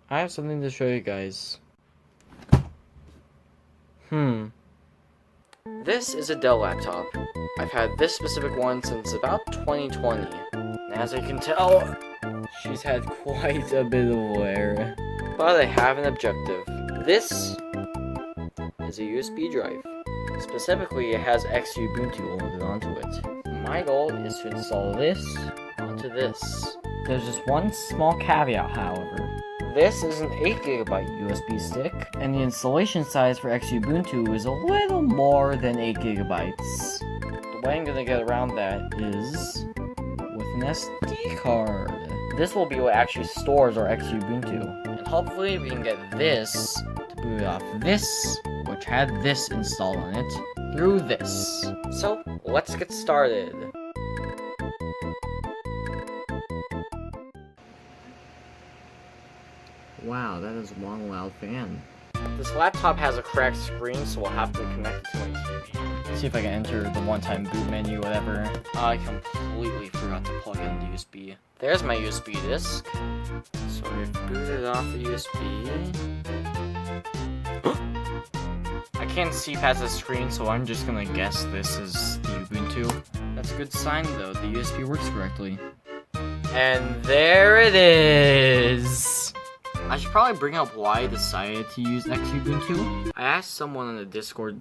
I have something to show you guys. This is a Dell laptop. I've had this specific one since about 2020. And as you can tell, she's had quite a bit of wear. But I have an objective. This is a USB drive. Specifically, it has Xubuntu loaded onto it. My goal is to install this onto this. There's just one small caveat, however. This is an 8GB USB stick, and the installation size for Xubuntu is a little more than 8GB. The way I'm gonna get around that is with an SD card. This will be what actually stores our Xubuntu, and hopefully we can get this to boot off this, which had this installed on it, through this. So, let's get started. Wow, that is one loud fan. This laptop has a cracked screen, so we'll have to connect it to my TV. See if I can enter the one-time boot menu, whatever. I completely forgot to plug in the USB. There's my USB disk. So we've booted off the USB. I can't see past the screen, so I'm just gonna guess this is the Ubuntu. That's a good sign, though. The USB works correctly. And there it is! I should probably bring up why I decided to use Xubuntu. I asked someone on a Discord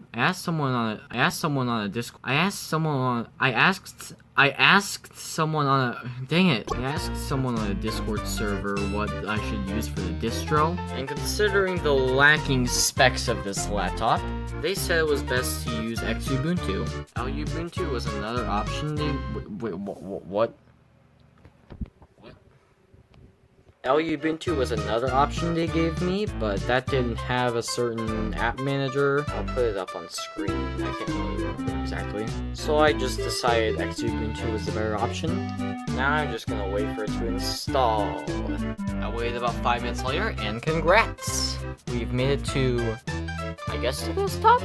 server what I should use for the distro. And considering the lacking specs of this laptop, they said it was best to use Xubuntu. Ubuntu was another option what? Ubuntu was another option they gave me, but that didn't have a certain app manager. I'll put it up on screen. I can't really remember exactly. So I just decided Xubuntu was the better option. Now I'm just gonna wait for it to install. I waited about 5 minutes later, and congrats! We've made it to, I guess, the desktop?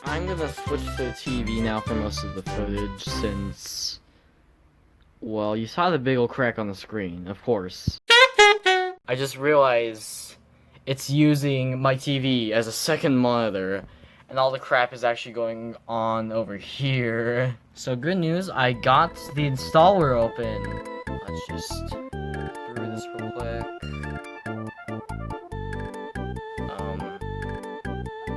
I'm gonna switch to the TV now for most of the footage since, well, you saw the big ol' crack on the screen, of course. I just realized it's using my TV as a second monitor, and all the crap is actually going on over here. So good news, I got the installer open. Let's just through this real quick.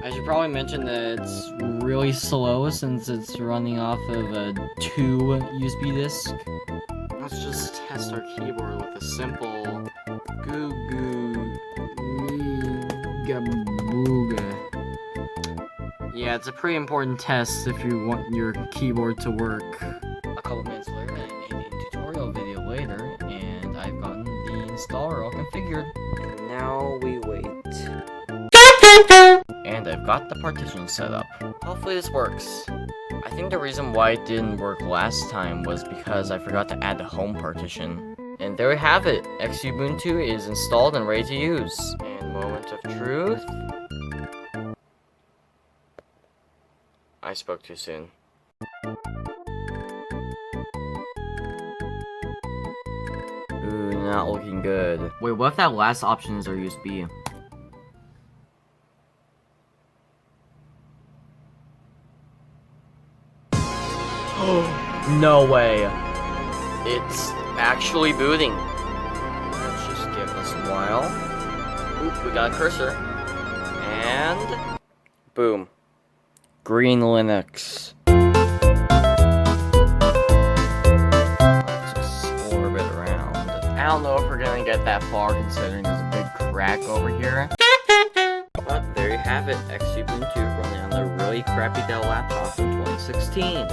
I should probably mention that it's really slow since it's running off of a 2 USB disk. Let's just test our keyboard with a simple goo goo booga. Yeah, it's a pretty important test if you want your keyboard to work. A couple minutes later, I made a tutorial video later, and I've gotten the installer all configured. And now we wait. And I've got the partition set up. Hopefully this works. I think the reason why it didn't work last time was because I forgot to add the home partition. And there we have it. Xubuntu is installed and ready to use. And moment of truth. I spoke too soon. Ooh, not looking good. Wait, what if that last option is our USB? No way. It's actually booting. Let's just give this a while. Oop, we got a cursor. And boom. Green Linux. Let's explore a bit around. I don't know if we're gonna get that far considering there's a big crack over here. But there you have it, Xubuntu running on a really crappy Dell laptop from 2016.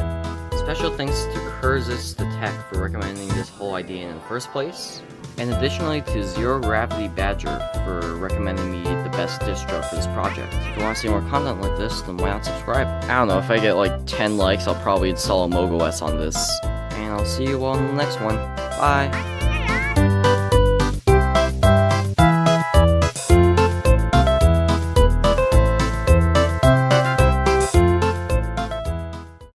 Special thanks to Cursus the Tech for recommending this whole idea in the first place, and additionally to Zero Gravity Badger for recommending me the best distro for this project. If you want to see more content like this, then why not subscribe? I don't know, if I get like 10 likes, I'll probably install a MogoS on this. And I'll see you all in the next one. Bye!